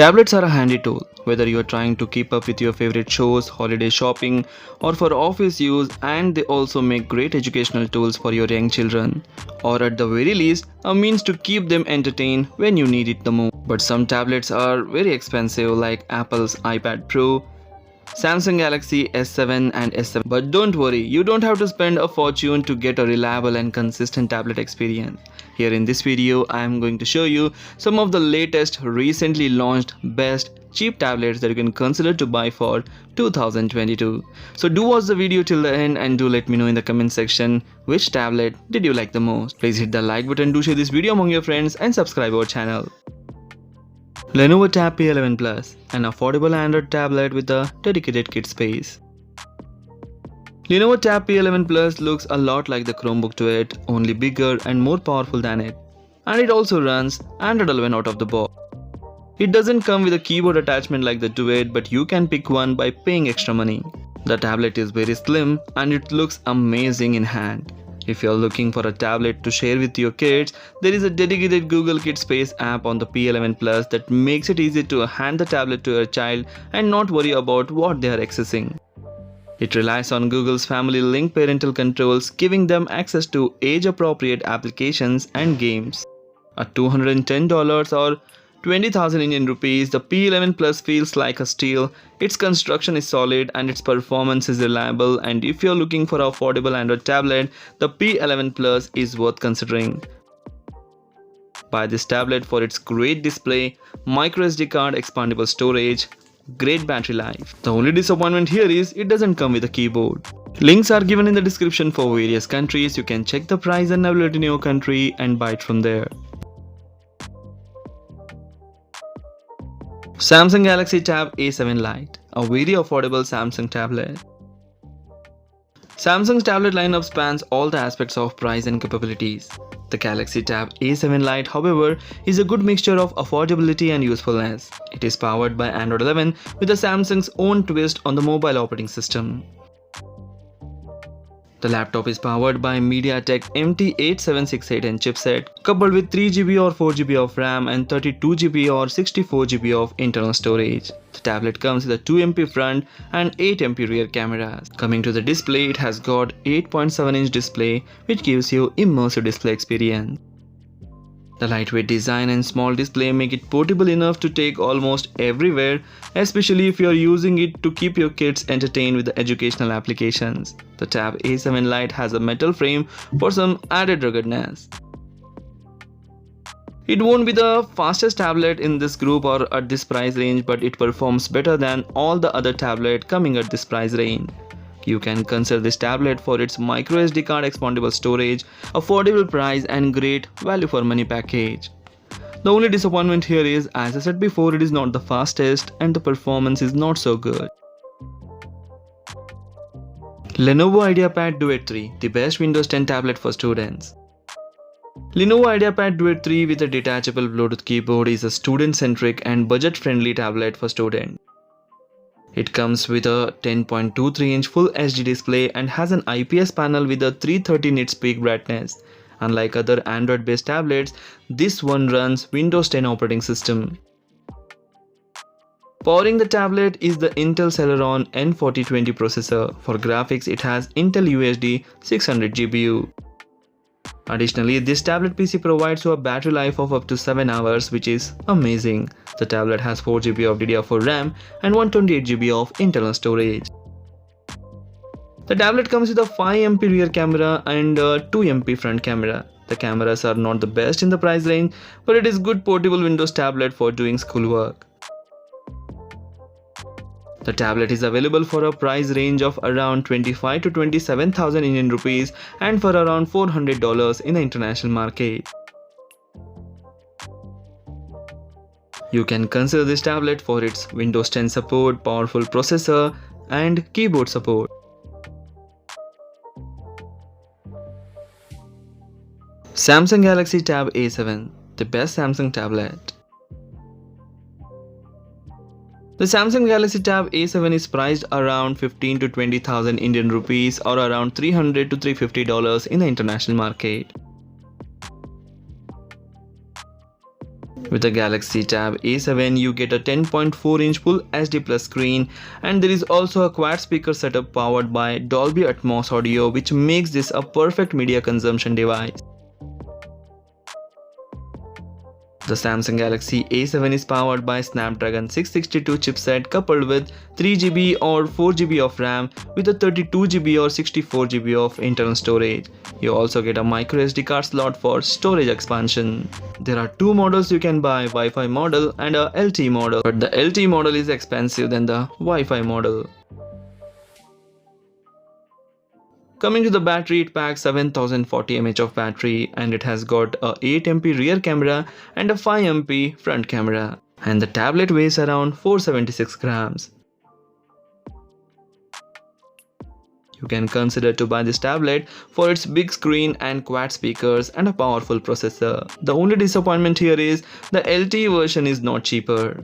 Tablets are a handy tool, whether you are trying to keep up with your favorite shows, holiday shopping, or for office use, and they also make great educational tools for your young children, or at the very least, a means to keep them entertained when you need it the most. But some tablets are very expensive, like Apple's iPad Pro, Samsung Galaxy S7 and S7. But don't worry, you don't have to spend a fortune to get a reliable and consistent tablet experience. Here in this video, I am going to show you some of the latest recently launched best cheap tablets that you can consider to buy for 2022. So do watch the video till the end and do let me know in the comment section which tablet did you like the most. Please hit the like button, do share this video among your friends and subscribe our channel. Lenovo Tab P11 Plus, an affordable Android tablet with a dedicated kit space. Lenovo Tab P11 Plus looks a lot like the Chromebook Duet, only bigger and more powerful than it. And it also runs Android 11 out of the box. It doesn't come with a keyboard attachment like the Duet, but you can pick one by paying extra money. The tablet is very slim and it looks amazing in hand. If you are looking for a tablet to share with your kids, there is a dedicated Google Kidspace app on the P11 Plus that makes it easy to hand the tablet to your child and not worry about what they are accessing. It relies on Google's Family Link parental controls, giving them access to age-appropriate applications and games. At $210 or 20,000 Indian rupees, the P11 Plus feels like a steal. Its construction is solid and its performance is reliable, and if you're looking for an affordable Android tablet, the P11 Plus is worth considering. Buy this tablet for its great display, microSD card expandable storage, great battery life. The only disappointment here is it doesn't come with a keyboard. Links are given in the description for various countries. You can check the price and availability in your country and buy it from there. Samsung Galaxy Tab A7 Lite, a very affordable Samsung tablet. Samsung's tablet lineup spans all the aspects of price and capabilities. The Galaxy Tab A7 Lite, however, is a good mixture of affordability and usefulness. It is powered by Android 11 with a Samsung's own twist on the mobile operating system. The laptop is powered by MediaTek MT8768N chipset, coupled with 3GB or 4GB of RAM and 32GB or 64GB of internal storage. The tablet comes with a 2MP front and 8MP rear cameras. Coming to the display, it has got 8.7-inch display, which gives you immersive display experience. The lightweight design and small display make it portable enough to take almost everywhere, especially if you are using it to keep your kids entertained with the educational applications. The Tab A7 Lite has a metal frame for some added ruggedness. It won't be the fastest tablet in this group or at this price range, but it performs better than all the other tablets coming at this price range. You can consider this tablet for its microSD card expandable storage, affordable price and great value for money package. The only disappointment here is, as I said before, it is not the fastest and the performance is not so good. Lenovo IdeaPad Duet 3, the best Windows 10 tablet for students. Lenovo IdeaPad Duet 3 with a detachable Bluetooth keyboard is a student-centric and budget-friendly tablet for students. It comes with a 10.23-inch Full HD display and has an IPS panel with a 330 nits peak brightness. Unlike other Android-based tablets, this one runs Windows 10 operating system. Powering the tablet is the Intel Celeron N4020 processor. For graphics, it has Intel UHD 600 GPU. Additionally, this tablet PC provides you a battery life of up to 7 hours, which is amazing. The tablet has 4GB of DDR4 RAM and 128GB of internal storage. The tablet comes with a 5MP rear camera and a 2MP front camera. The cameras are not the best in the price range, but it is good portable Windows tablet for doing schoolwork. The tablet is available for a price range of around 25 to 27,000 Indian rupees and for around $400 in the international market. You can consider this tablet for its Windows 10 support, powerful processor and keyboard support. Samsung Galaxy Tab A7, the best Samsung tablet. The Samsung Galaxy Tab A7 is priced around 15 to 20,000 Indian rupees or around $300 to $350 in the international market. With the Galaxy Tab A7, you get a 10.4-inch Full HD Plus screen, and there is also a quad speaker setup powered by Dolby Atmos audio, which makes this a perfect media consumption device. The Samsung Galaxy A7 is powered by Snapdragon 662 chipset coupled with 3GB or 4GB of RAM with a 32GB or 64GB of internal storage. You also get a microSD card slot for storage expansion. There are two models you can buy, Wi-Fi model and a LTE model, but the LTE model is expensive than the Wi-Fi model. Coming to the battery, it packs 7040 mAh of battery and it has got a 8MP rear camera and a 5MP front camera. And the tablet weighs around 476 grams. You can consider to buy this tablet for its big screen and quad speakers and a powerful processor. The only disappointment here is the LTE version is not cheaper.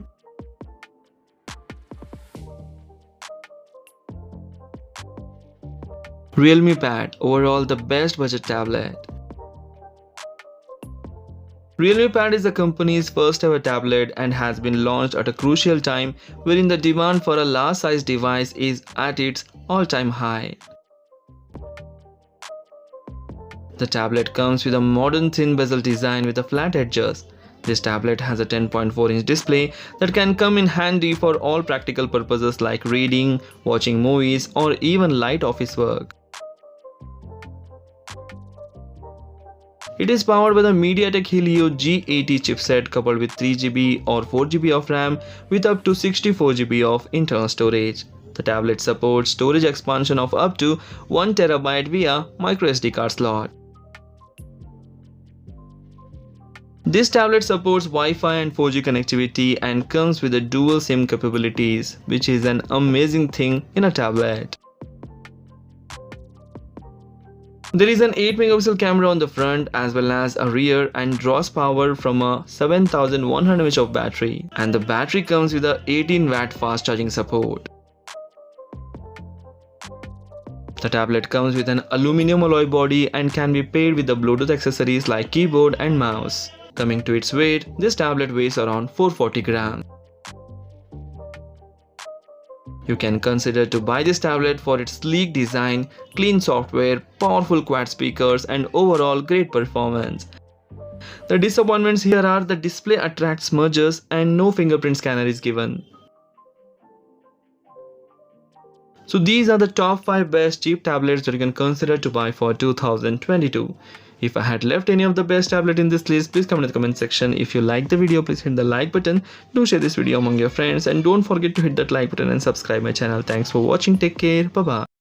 Realme Pad, overall the best budget tablet. Realme Pad is the company's first ever tablet and has been launched at a crucial time wherein the demand for a large size device is at its all-time high. The tablet comes with a modern thin bezel design with a flat edges. This tablet has a 10.4-inch display that can come in handy for all practical purposes like reading, watching movies, or even light office work. It is powered by the MediaTek Helio G80 chipset coupled with 3GB or 4GB of RAM with up to 64GB of internal storage. The tablet supports storage expansion of up to 1TB via microSD card slot. This tablet supports Wi-Fi and 4G connectivity and comes with a dual SIM capabilities, which is an amazing thing in a tablet. There is an 8MP camera on the front as well as a rear and draws power from a 7100 mAh of battery, and the battery comes with a 18W fast charging support. The tablet comes with an aluminum alloy body and can be paired with the Bluetooth accessories like keyboard and mouse. Coming to its weight, this tablet weighs around 440 grams. You can consider to buy this tablet for its sleek design, clean software, powerful quad speakers and overall great performance. The disappointments here are the display attracts smudges and no fingerprint scanner is given. So these are the top 5 best cheap tablets that you can consider to buy for 2022. If I had left any of the best tablet in this list, please comment in the comment section. If you like the video, please hit the like button. Do share this video among your friends and don't forget to hit that like button and subscribe my channel. Thanks for watching. Take care. Bye bye.